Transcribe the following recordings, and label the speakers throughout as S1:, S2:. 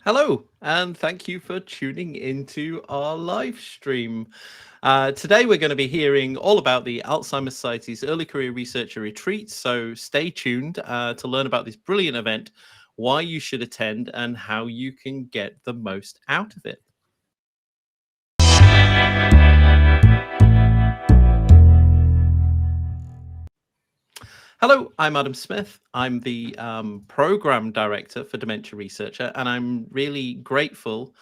S1: Hello, and thank you for tuning into our live stream. Today, we're going to be hearing all about the Alzheimer Society's Early Career Researcher Retreat. So stay tuned to learn about this brilliant event, why you should attend, and how you can get the most out of it. Hello, I'm Adam Smith. I'm the program director for Dementia Researcher, and I'm really grateful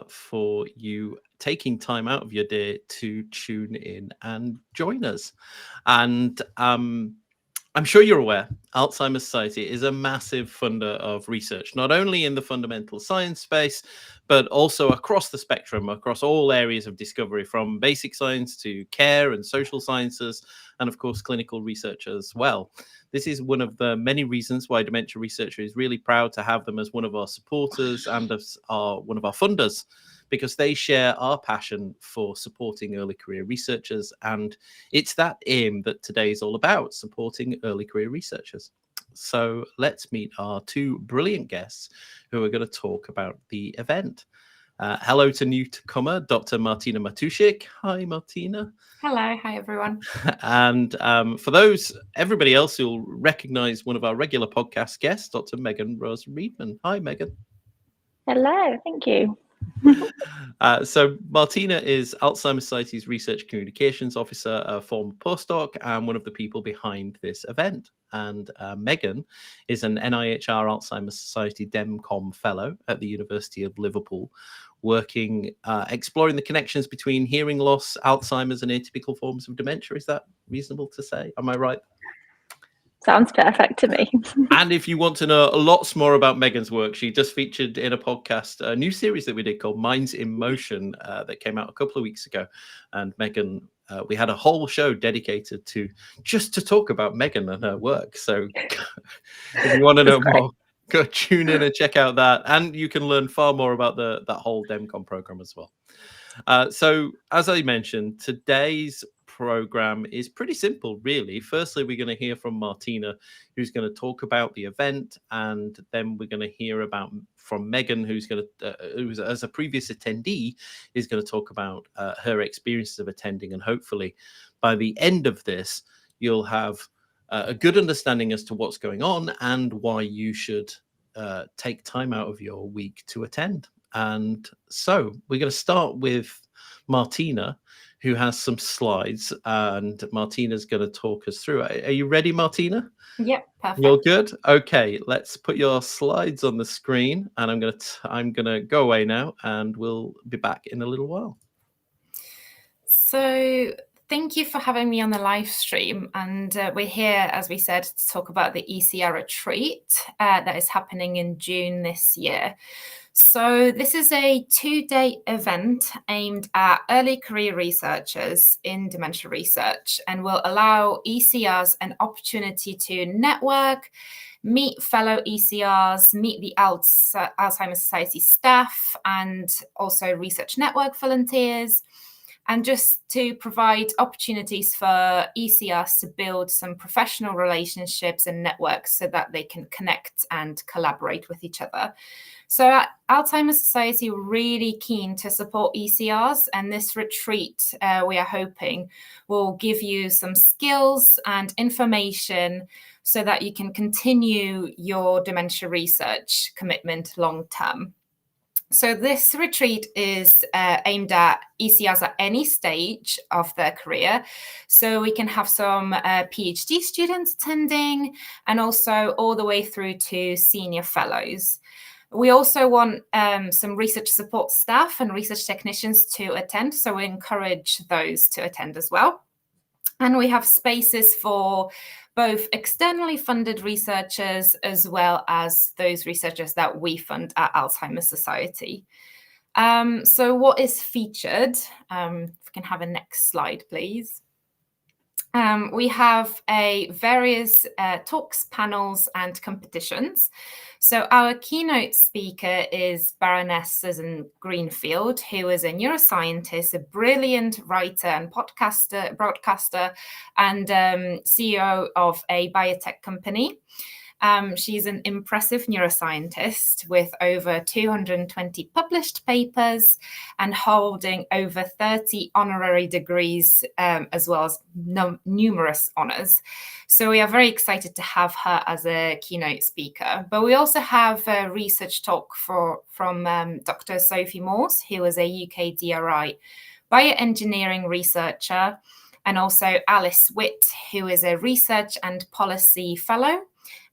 S1: for you taking time out of your day to tune in and join us. And I'm sure you're aware, Alzheimer Society is a massive funder of research, not only in the fundamental science space, but also across the spectrum, across all areas of discovery, from basic science to care and social sciences, and of course, clinical research as well. This is one of the many reasons why Dementia Researcher is really proud to have them as one of our supporters and as one of our funders, because they share our passion for supporting early career researchers. And it's that aim that today is all about, supporting early career researchers. So let's meet our two brilliant guests who are going to talk about the event. Hello to newcomer, Dr. Martina Matuszek. Hi, Martina.
S2: Hello. Hi, everyone.
S1: And for everybody else who'll recognize one of our regular podcast guests, Dr. Megan Rose Reedman. Hi, Megan.
S3: Hello. Thank you.
S1: So Martina is Alzheimer Society's Research Communications Officer, a former postdoc, and one of the people behind this event. And Megan is an NIHR Alzheimer Society DEMCOM Fellow at the University of Liverpool, working, exploring the connections between hearing loss, Alzheimer's, and atypical forms of dementia. Is that reasonable to say? Am I right?
S3: Sounds perfect to me.
S1: And if you want to know lots more about Megan's work, she just featured in a podcast, a new series that we did called Minds in Motion that came out a couple of weeks ago. And Megan, we had a whole show dedicated to talk about Megan and her work. So if you want to know more, go tune in and check out that. And you can learn far more about that whole DEMCOM program as well. So as I mentioned, today's program is pretty simple, really. Firstly, we're going to hear from Martina, who's going to talk about the event, and then we're going to hear from Megan, who's as a previous attendee, is going to talk about her experiences of attending, and hopefully by the end of this, you'll have a good understanding as to what's going on and why you should take time out of your week to attend. And so we're going to start with Martina, who has some slides, and Martina's going to talk us through it. Are you ready, Martina?
S2: Yep, perfect.
S1: You're good? Okay, let's put your slides on the screen, and I'm gonna go away now, and we'll be back in a little while.
S2: So thank you for having me on the live stream. And we're here, as we said, to talk about the ECR retreat that is happening in June this year. So this is a 2-day event aimed at early career researchers in dementia research, and will allow ECRs an opportunity to network, meet fellow ECRs, meet the Alzheimer Society staff, and also research network volunteers, and just to provide opportunities for ECRs to build some professional relationships and networks so that they can connect and collaborate with each other. So at Alzheimer Society, we're really keen to support ECRs, and this retreat, we are hoping, will give you some skills and information so that you can continue your dementia research commitment long term. So this retreat is aimed at ECRs at any stage of their career. So we can have some PhD students attending, and also all the way through to senior fellows. We also want some research support staff and research technicians to attend, so we encourage those to attend as well. And we have spaces for both externally funded researchers as well as those researchers that we fund at Alzheimer Society. So what is featured? If we can have a next slide, please. We have various talks, panels, and competitions. So our keynote speaker is Baroness Susan Greenfield, who is a neuroscientist, a brilliant writer and broadcaster, and CEO of a biotech company. She's an impressive neuroscientist with over 220 published papers and holding over 30 honorary degrees, as well as numerous honors. So we are very excited to have her as a keynote speaker. But we also have a research talk from Dr. Sophie Morse, who is a UK DRI bioengineering researcher, and also Alice Witt, who is a research and policy fellow,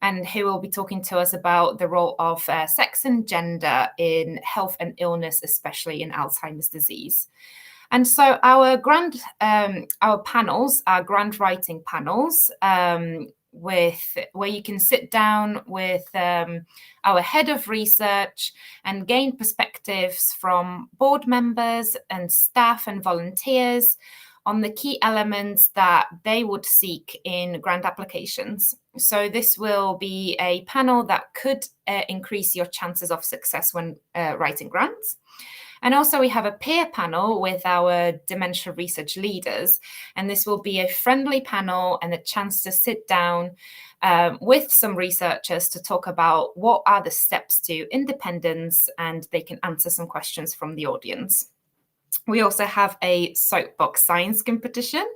S2: and who will be talking to us about the role of sex and gender in health and illness, especially in Alzheimer's disease. And so our panels are grant writing panels, where you can sit down with our head of research and gain perspectives from board members and staff and volunteers on the key elements that they would seek in grant applications. So this will be a panel that could increase your chances of success when writing grants. And also we have a peer panel with our dementia research leaders. And this will be a friendly panel and a chance to sit down with some researchers to talk about what are the steps to independence, and they can answer some questions from the audience. We also have a soapbox science competition,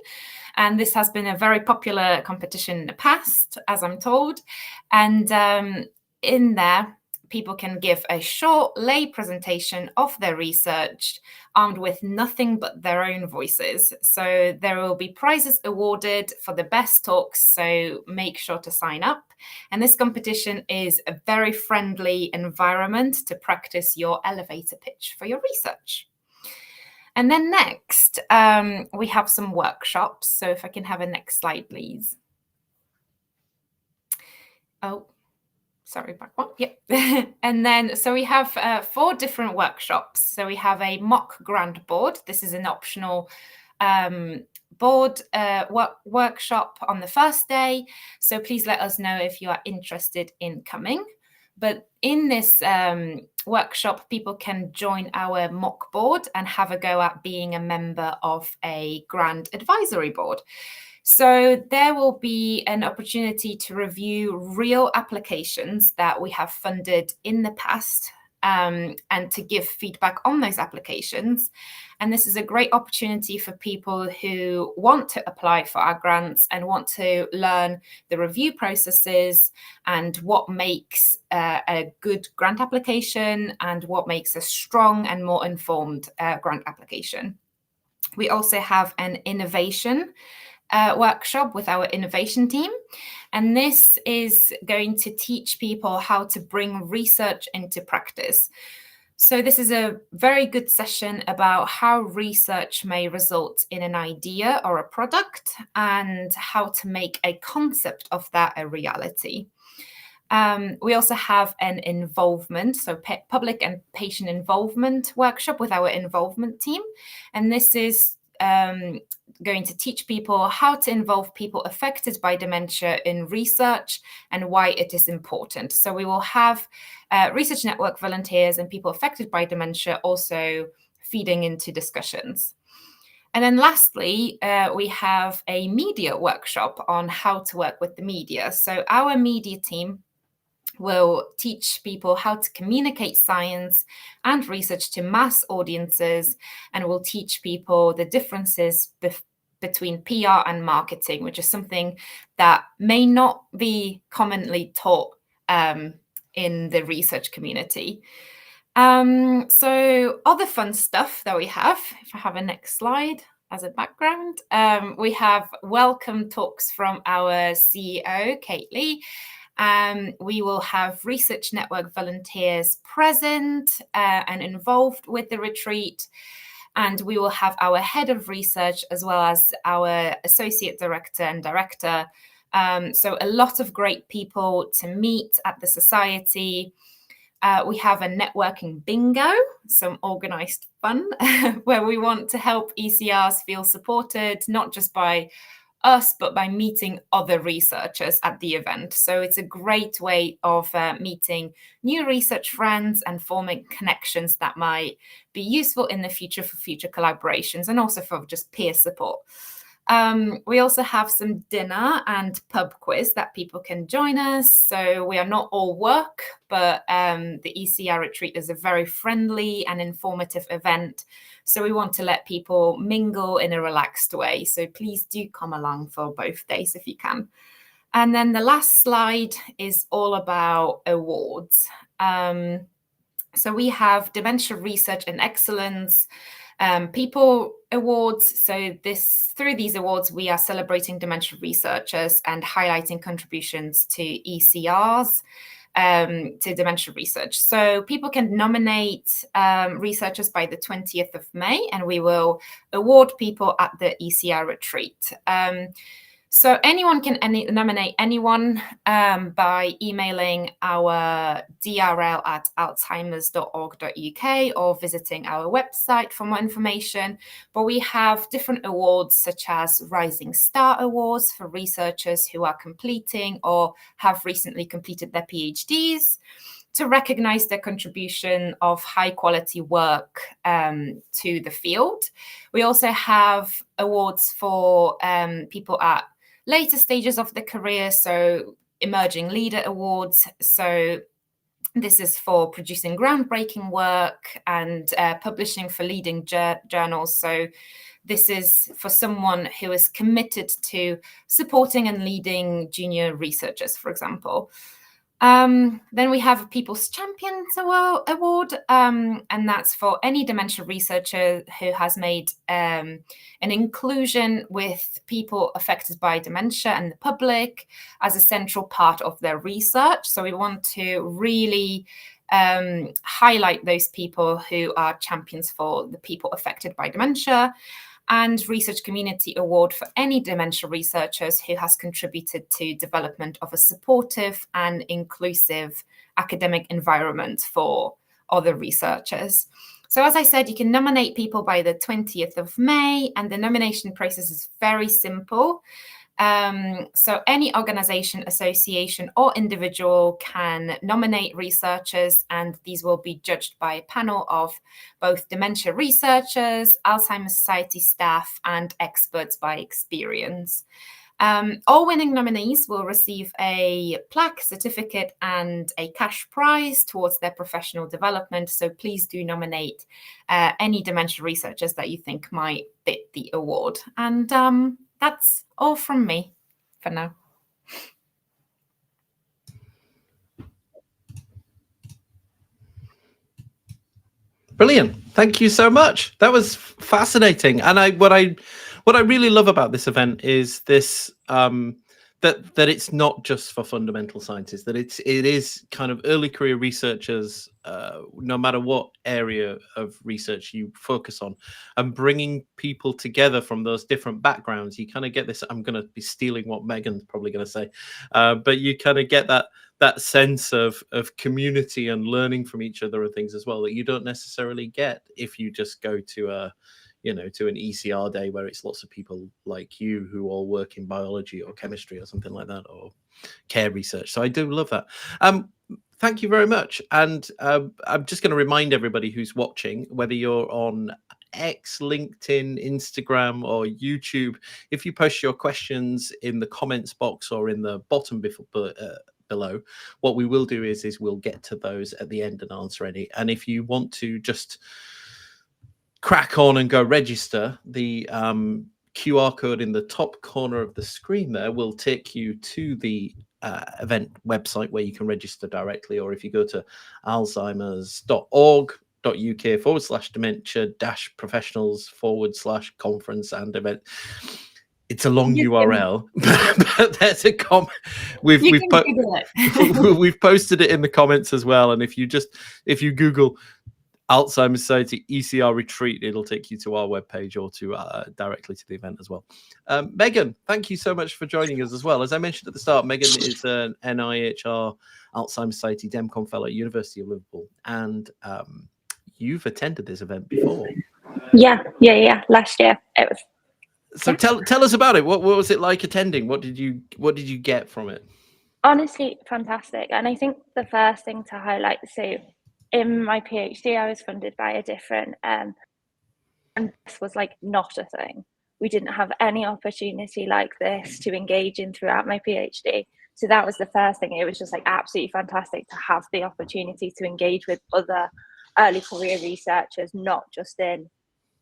S2: and this has been a very popular competition in the past, as I'm told. And in there, people can give a short lay presentation of their research, armed with nothing but their own voices. So there will be prizes awarded for the best talks, so make sure to sign up. And this competition is a very friendly environment to practice your elevator pitch for your research. And then next, we have some workshops. So if I can have a next slide, please. Oh, sorry, back one. Yep. And then, so we have 4 different workshops. So we have a mock grant board. This is an optional board workshop on the first day. So please let us know if you are interested in coming. But in this workshop, people can join our mock board and have a go at being a member of a grant advisory board. So there will be an opportunity to review real applications that we have funded in the past, and to give feedback on those applications. And this is a great opportunity for people who want to apply for our grants and want to learn the review processes and what makes a good grant application and what makes a strong and more informed grant application. We also have an innovation workshop with our innovation team. And this is going to teach people how to bring research into practice. So this is a very good session about how research may result in an idea or a product, and how to make a concept of that a reality. We also have an involvement, so public and patient involvement workshop with our involvement team. And this is going to teach people how to involve people affected by dementia in research and why it is important. So we will have research network volunteers and people affected by dementia also feeding into discussions. And then lastly, we have a media workshop on how to work with the media. So our media team will teach people how to communicate science and research to mass audiences, and will teach people the differences between PR and marketing, which is something that may not be commonly taught in the research community. So other fun stuff that we have, if I have a next slide as a background, we have welcome talks from our CEO, Kate Lee. We will have research network volunteers present and involved with the retreat. And we will have our head of research as well as our associate director and director. So a lot of great people to meet at the society. We have a networking bingo, some organized fun, where we want to help ECRs feel supported, not just by us, but by meeting other researchers at the event. So it's a great way of meeting new research friends and forming connections that might be useful in the future for future collaborations, and also for just peer support. We also have some dinner and pub quiz that people can join us. So we are not all work, but the ECR retreat is a very friendly and informative event. So we want to let people mingle in a relaxed way. So please do come along for both days if you can. And then the last slide is all about awards. So we have Dementia Research and Excellence People Awards. So through these awards, we are celebrating dementia researchers and highlighting contributions to ECRs, to dementia research. So people can nominate researchers by the 20th of May, and we will award people at the ECR retreat. So anyone can nominate anyone by emailing our DRL at alzheimers.org.uk or visiting our website for more information. But we have different awards such as Rising Star Awards for researchers who are completing or have recently completed their PhDs, to recognize their contribution of high quality work to the field. We also have awards for people at later stages of the career, so Emerging Leader Awards. So this is for producing groundbreaking work and publishing for leading journals. So this is for someone who is committed to supporting and leading junior researchers, for example. Then we have a People's Champions Award, and that's for any dementia researcher who has made an inclusion with people affected by dementia and the public as a central part of their research. So we want to really highlight those people who are champions for the people affected by dementia. And Research Community Award for any dementia researchers who has contributed to development of a supportive and inclusive academic environment for other researchers. So as I said, you can nominate people by the 20th of May, and the nomination process is very simple. So any organization, association, or individual can nominate researchers, and these will be judged by a panel of both dementia researchers, Alzheimer's Society staff, and experts by experience. All winning nominees will receive a plaque, certificate, and a cash prize towards their professional development. So please do nominate any dementia researchers that you think might fit the award. And that's all from me for now.
S1: Brilliant. Thank you so much. That was fascinating. And what I really love about this event is this that it's not just for fundamental scientists, that it is kind of early career researchers, no matter what area of research you focus on, and bringing people together from those different backgrounds. You kind of get this, I'm going to be stealing what Megan's probably going to say, but you kind of get that sense of community and learning from each other and things as well that you don't necessarily get if you just go to to an ECR day where it's lots of people like you who all work in biology or chemistry or something like that, or care research. So I do love that. Thank you very much. And I'm just going to remind everybody who's watching, whether you're on X, LinkedIn, Instagram, or YouTube, if you post your questions in the comments box or in the bottom below, what we will do is we'll get to those at the end and answer any. And if you want to just crack on and go register, the QR code in the top corner of the screen there will take you to the event website where you can register directly. Or if you go to alzheimers.org.uk/dementia-professionals/conference and event. It's a long URL, but there's a comment. We've posted it in the comments as well. And if you Google Alzheimer's Society ECR retreat, it'll take you to our webpage or to directly to the event as well. Megan, thank you so much for joining us as well. As I mentioned at the start, Megan is an NIHR Alzheimer's Society DEMCON Fellow at University of Liverpool, and you've attended this event before.
S3: Yeah. Last year it was.
S1: So tell us about it. What was it like attending? What did you get from it?
S3: Honestly, fantastic. And I think the first thing to highlight, so in my PhD, I was funded by a different, and this was like not a thing. we didn't have any opportunity like this to engage in throughout my PhD. So that was the first thing. It was just like absolutely fantastic to have the opportunity to engage with other early career researchers, not just in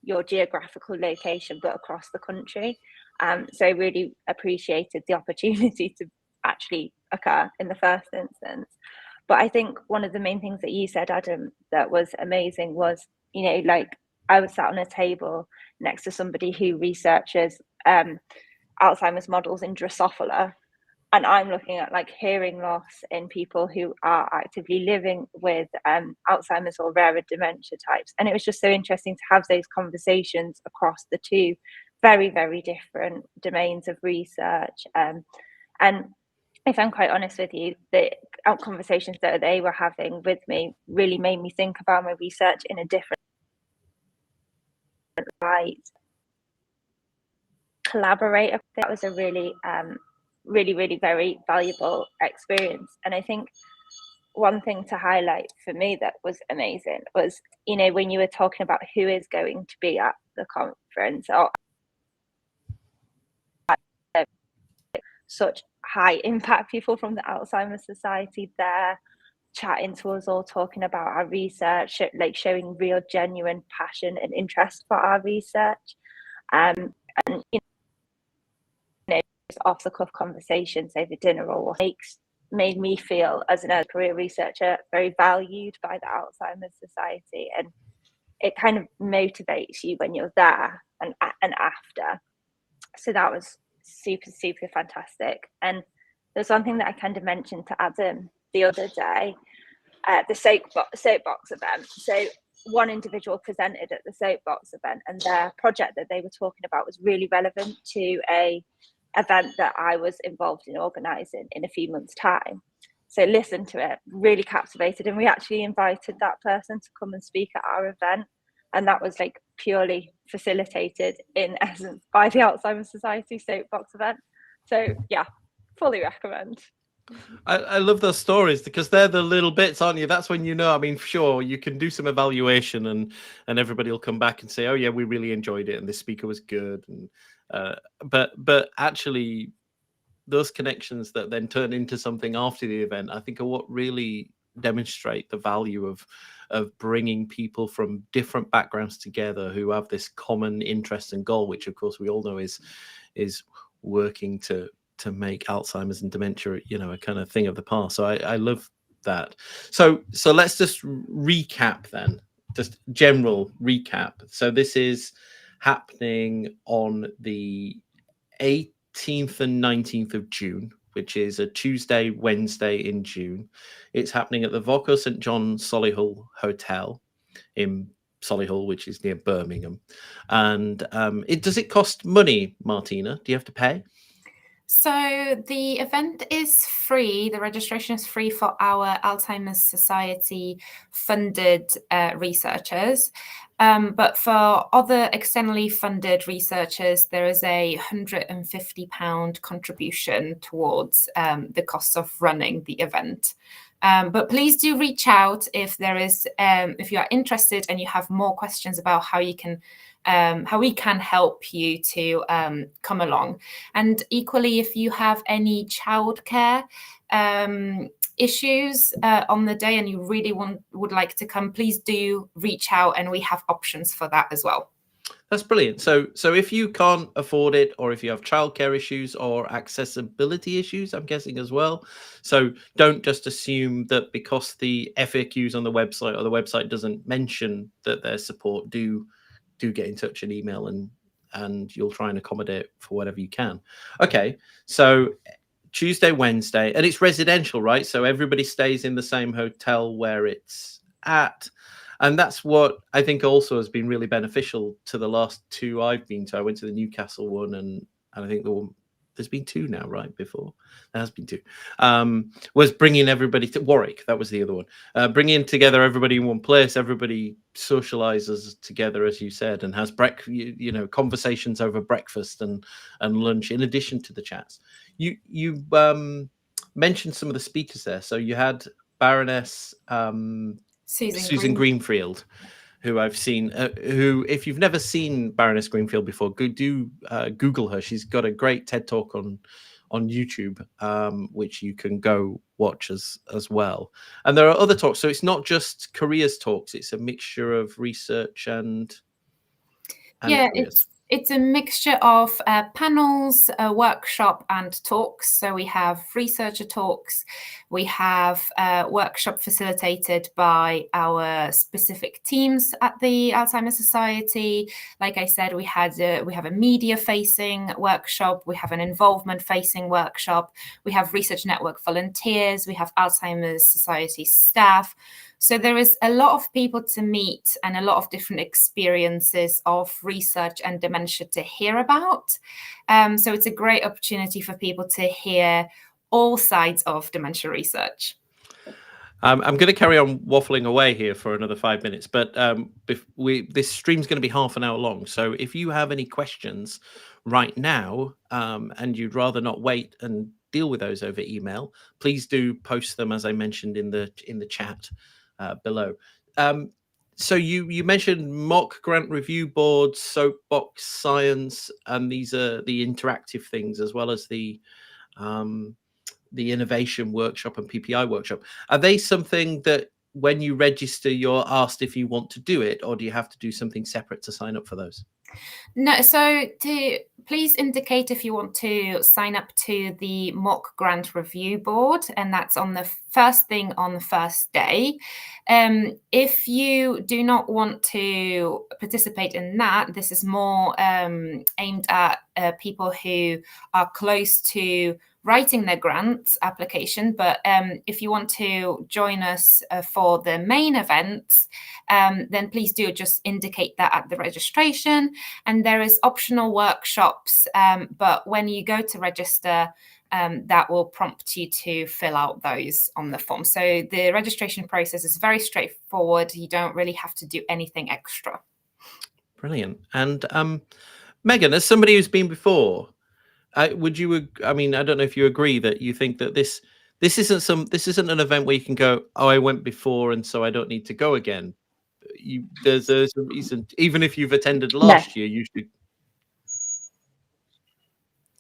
S3: your geographical location, but across the country. So I really appreciated the opportunity to actually occur in the first instance. But I think one of the main things that you said, Adam, that was amazing was, you know, like I was sat on a table next to somebody who researches Alzheimer's models in Drosophila, and I'm looking at like hearing loss in people who are actively living with Alzheimer's or rarer dementia types. And it was just so interesting to have those conversations across the two very, very different domains of research. And if I'm quite honest with you, the conversations that they were having with me really made me think about my research in a different light. Collaborate. That was a really really very valuable experience. And I think one thing to highlight for me that was amazing was, you know, when you were talking about who is going to be at the conference, or such high impact people from the Alzheimer's Society there chatting to us all, talking about our research, like showing real genuine passion and interest for our research. And you know, just off the cuff conversations over dinner or what made me feel, as an early career researcher, very valued by the Alzheimer's Society, and it kind of motivates you when you're there and after. So that was super fantastic. And there's one thing that I kind of mentioned to Adam the other day, the soapbox event. So one individual presented at the soapbox event, and their project that they were talking about was really relevant to a event that I was involved in organising in a few months' time. So listened to it, really captivated, and we actually invited that person to come and speak at our event. And that was like purely facilitated in essence by the Alzheimer's Society soapbox event. So yeah, fully recommend.
S1: I love those stories because they're the little bits, aren't you? That's when you know. I mean, sure, you can do some evaluation and everybody will come back and say, "Oh yeah, we really enjoyed it, and this speaker was good." And but actually, those connections that then turn into something after the event, I think, are what really demonstrate the value of bringing people from different backgrounds together who have this common interest and goal, which of course we all know is working to make Alzheimer's and dementia, you know, a kind of thing of the past. So I love that. So let's just recap then, just general recap. So this is happening on the 18th and 19th of June, which is a Tuesday, Wednesday in June. It's happening at the Voco St Solihull Hotel in Solihull, which is near Birmingham. And does it cost money, Martina? Do you have to pay?
S2: So the event is free. The registration is free for our Alzheimer's Society funded researchers. But for other externally funded researchers, there is a £150 contribution towards the cost of running the event. But please do reach out if there is, if you are interested and you have more questions about how you can, how we can help you to come along. And equally, if you have any childcare issues on the day and you really would like to come, please do reach out, and we have options for that as well.
S1: That's brilliant. So if you can't afford it, or if you have childcare issues or accessibility issues, I'm guessing as well. So don't just assume that because the FAQs on the website or the website doesn't mention that there's support. Do get in touch and email, and you'll try and accommodate for whatever you can. Okay, so Tuesday, Wednesday, and it's residential, right? So everybody stays in the same hotel where it's at. And that's what I think also has been really beneficial to the last two I've been to. I went to the Newcastle one, and I think there's been two now, right? Before there has been two. Was bringing everybody to Warwick. That was the other one. Bringing together everybody in one place. Everybody socializes together, as you said, and has conversations over breakfast and lunch in addition to the chats. You mentioned some of the speakers there. So you had Baroness Susan Greenfield, who I've seen, who, if you've never seen Baroness Greenfield before, do Google her. She's got a great TED Talk on YouTube, which you can go watch as well. And there are other talks, so it's not just careers talks; it's a mixture of research and
S2: yeah,
S1: careers.
S2: It's a mixture of panels, a workshop, and talks. So we have researcher talks, we have a workshop facilitated by our specific teams at the Alzheimer Society. Like I said, we have a media-facing workshop, we have an involvement-facing workshop, we have Research Network volunteers, we have Alzheimer's Society staff. So there is a lot of people to meet and a lot of different experiences of research and dementia to hear about. So it's a great opportunity for people to hear all sides of dementia research.
S1: I'm going to carry on waffling away here for another 5 minutes, but this stream's going to be half an hour long. So if you have any questions right now, and you'd rather not wait and deal with those over email, please do post them, as I mentioned in the chat below. So you mentioned mock grant review boards, soapbox science, and these are the interactive things, as well as the innovation workshop and PPI workshop. Are they something that when you register, you're asked if you want to do it, or do you have to do something separate to sign up for those?
S2: No, so please indicate if you want to sign up to the mock grant review board, and that's on the first thing on the first day. If you do not want to participate in that, this is more aimed at people who are close to writing their grant application. But if you want to join us for the main events, then please do just indicate that at the registration. And there is optional workshops, but when you go to register, that will prompt you to fill out those on the form. So the registration process is very straightforward. You don't really have to do anything extra.
S1: Brilliant. And Megan, as somebody who's been before, would you? I mean, I don't know if you agree that you think that this isn't an event where you can go, oh, I went before, and so I don't need to go again. There's a reason. Even if you've attended last year,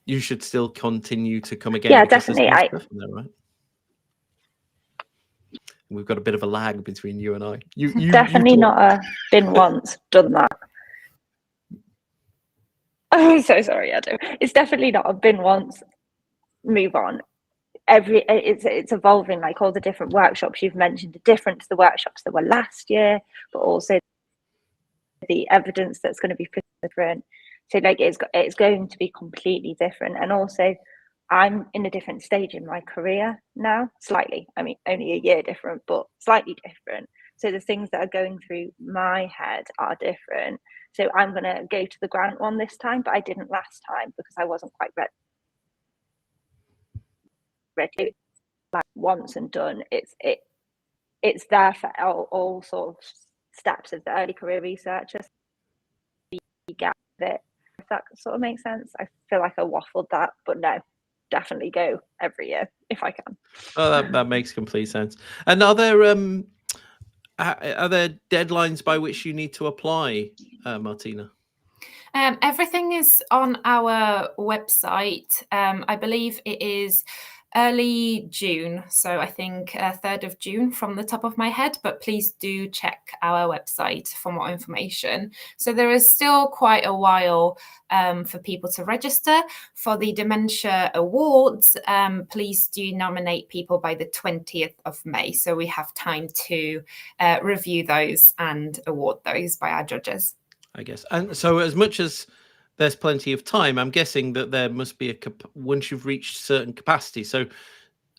S1: you should still continue to come again.
S3: Yeah, definitely.
S1: Right? We've got a bit of a lag between you and I. You
S3: definitely not been once, done that. Oh, so sorry, Adam. It's definitely not a been once, move on. It's evolving, like all the different workshops you've mentioned are different to the workshops that were last year, but also the evidence that's going to be different. So like it's going to be completely different. And also I'm in a different stage in my career now, slightly. I mean, only a year different, but slightly different. So the things that are going through my head are different. So I'm going to go to the grant one this time, but I didn't last time because I wasn't quite ready. Like once and done. It's there for all sort of steps of the early career researchers. You get it. If that sort of makes sense. I feel like I waffled that, but no, definitely go every year if I can.
S1: Oh, that makes complete sense. And are there deadlines by which you need to apply, Martina?
S2: Everything is on our website. I believe it is early June, so I think 3rd of June from the top of my head, but please do check our website for more information. So there is still quite a while for people to register. For the Dementia Awards, please do nominate people by the 20th of May, so we have time to review those and award those by our judges.
S1: I guess. And so as much as there's plenty of time, I'm guessing that there must be once you've reached certain capacity. So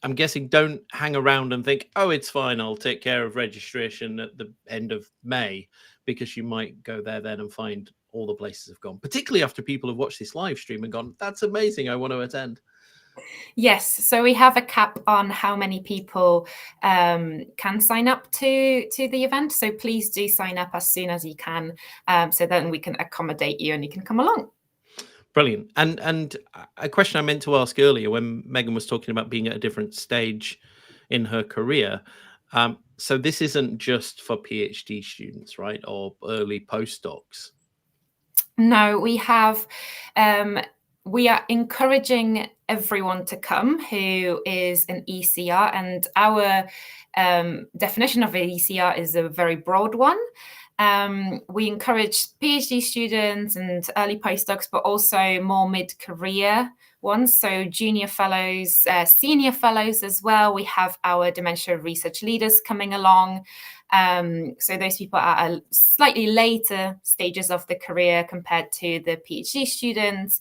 S1: I'm guessing don't hang around and think, oh, it's fine, I'll take care of registration at the end of May, because you might go there then and find all the places have gone, particularly after people have watched this live stream and gone, that's amazing, I want to attend.
S2: Yes, so we have a cap on how many people can sign up to the event. So please do sign up as soon as you can, so then we can accommodate you and you can come along.
S1: Brilliant. And a question I meant to ask earlier when Megan was talking about being at a different stage in her career, so this isn't just for PhD students, right, or early postdocs?
S2: No, we are encouraging everyone to come who is an ECR, and our definition of an ECR is a very broad one. We encourage PhD students and early postdocs, but also more mid-career ones, so junior fellows, senior fellows as well. We have our dementia research leaders coming along. So those people are at slightly later stages of the career compared to the PhD students.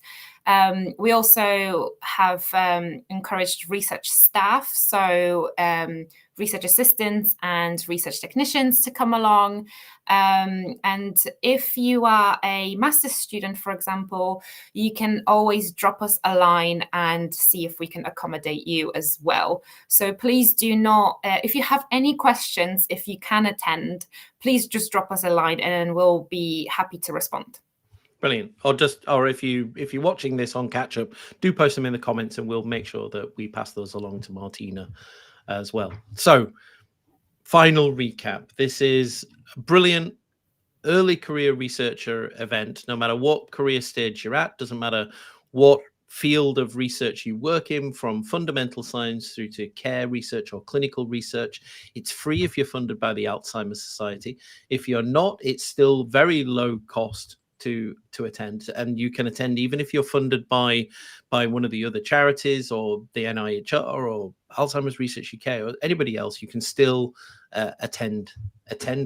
S2: We also have encouraged research staff, so research assistants and research technicians to come along. And if you are a master's student, for example, you can always drop us a line and see if we can accommodate you as well. So please do not, if you have any questions, if you can attend, please just drop us a line and we'll be happy to respond.
S1: Brilliant. Or if you're watching this on catch up, do post them in the comments and we'll make sure that we pass those along to Martina as well. So, final recap. This is a brilliant early career researcher event. No matter what career stage you're at, doesn't matter what field of research you work in, from fundamental science through to care research or clinical research. It's free if you're funded by the Alzheimer Society. If you're not, it's still very low cost to attend, and you can attend even if you're funded by one of the other charities or the NIHR or Alzheimer's Research UK or anybody else. You can still attend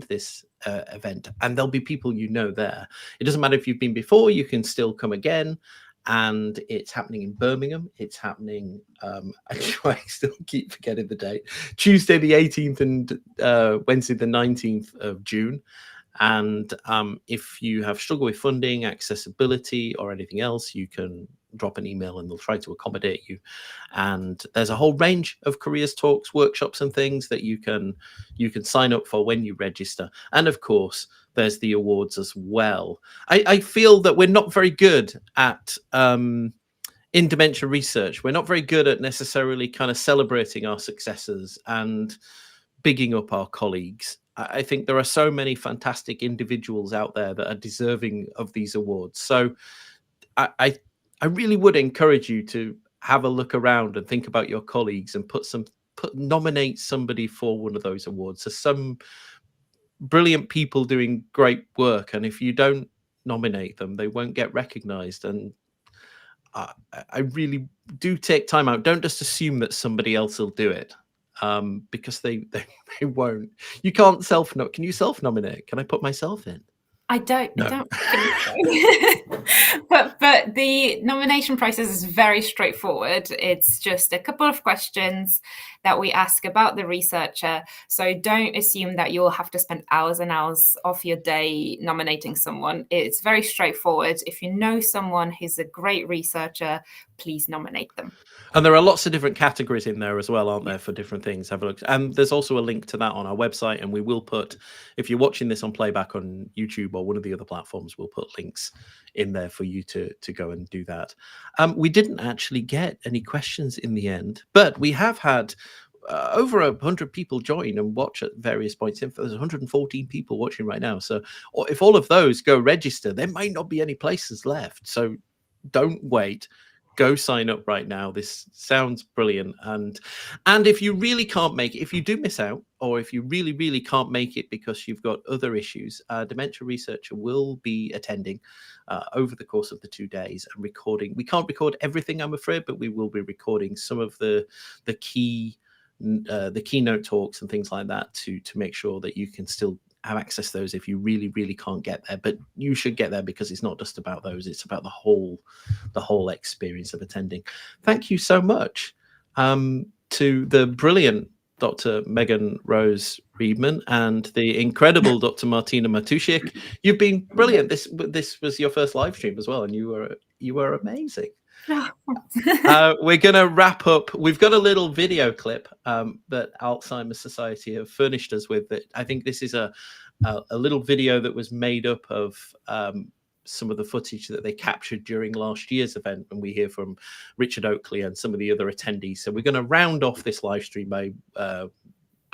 S1: this event, and there'll be people there. It doesn't matter if you've been before, you can still come again. And it's happening in Birmingham. It's happening, I still keep forgetting the date, Tuesday the 18th and Wednesday the 19th of June. And if you have struggled with funding, accessibility, or anything else, you can drop an email and they'll try to accommodate you. And there's a whole range of careers talks, workshops, and things that you can sign up for when you register. And of course, there's the awards as well. I feel that we're not very good at in dementia research. We're not very good at necessarily kind of celebrating our successes and bigging up our colleagues. I think there are so many fantastic individuals out there that are deserving of these awards. So I really would encourage you to have a look around and think about your colleagues and nominate somebody for one of those awards. There's some brilliant people doing great work, and if you don't nominate them, they won't get recognized. And I really do take time out. Don't just assume that somebody else will do it. Because they won't. You can't self-nominate. Can you self-nominate? Can I put myself in?
S2: I don't.
S1: No.
S2: I don't think so. but the nomination process is very straightforward. It's just a couple of questions that we ask about the researcher. So don't assume that you'll have to spend hours and hours of your day nominating someone. It's very straightforward. If you know someone who's a great researcher, please nominate them.
S1: And there are lots of different categories in there as well, aren't there, for different things? Have a look. And there's also a link to that on our website. And we will put, if you're watching this on playback on YouTube or one of the other platforms, we'll put links in there for you to go and do that. We didn't actually get any questions in the end, but we have had over 100 people join and watch at various points. There's 114 people watching right now. So if all of those go register, there might not be any places left. So don't wait. Go sign up right now. This sounds brilliant. And if you really can't make it, if you do miss out, or if you really, really can't make it because you've got other issues, a dementia researcher will be attending over the course of the 2 days and recording. We can't record everything, I'm afraid, but we will be recording some of the keynote talks and things like that to make sure that you can still have access to those if you really, really can't get there. But you should get there, because it's not just about those, it's about the whole experience of attending. Thank you so much to the brilliant Dr. Megan Rose Riedman and the incredible Dr. Martina Matusiak. You've been brilliant. This was your first live stream as well, and you were amazing. We're going to wrap up. We've got a little video clip that Alzheimer's Society have furnished us with. That I think this is a little video that was made up of some of the footage that they captured during last year's event, and we hear from Richard Oakley and some of the other attendees. So we're going to round off this live stream by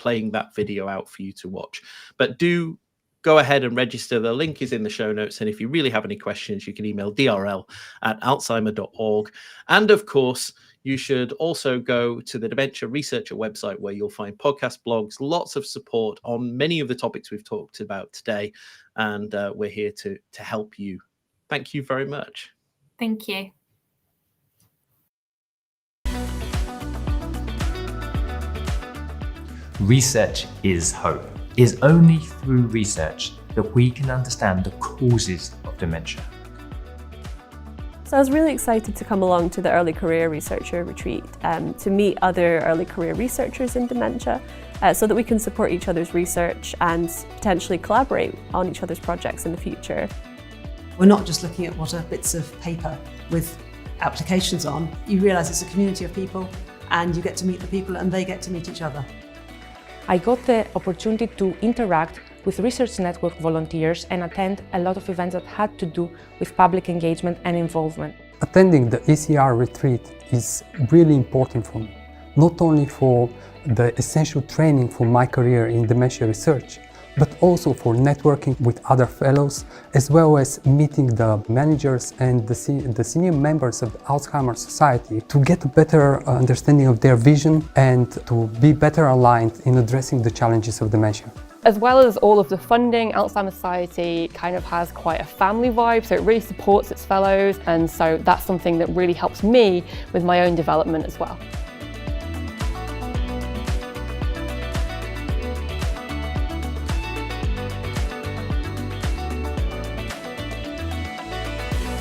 S1: playing that video out for you to watch. But do go ahead and register. The link is in the show notes. And if you really have any questions, you can email drl@alzheimer.org. And of course, you should also go to the Dementia Researcher website, where you'll find podcast blogs, lots of support on many of the topics we've talked about today. And we're here to help you. Thank you very much.
S2: Thank you.
S4: Research is hope. It is only through research that we can understand the causes of dementia.
S5: So I was really excited to come along to the Early Career Researcher Retreat to meet other early career researchers in dementia so that we can support each other's research and potentially collaborate on each other's projects in the future.
S6: We're not just looking at what are bits of paper with applications on. You realise it's a community of people, and you get to meet the people and they get to meet each other.
S7: I got the opportunity to interact with Research Network volunteers and attend a lot of events that had to do with public engagement and involvement.
S8: Attending the ECR retreat is really important for me, not only for the essential training for my career in dementia research, but also for networking with other fellows, as well as meeting the managers and the senior members of the Alzheimer Society to get a better understanding of their vision and to be better aligned in addressing the challenges of dementia.
S9: As well as all of the funding, Alzheimer Society kind of has quite a family vibe, so it really supports its fellows, and so that's something that really helps me with my own development as well.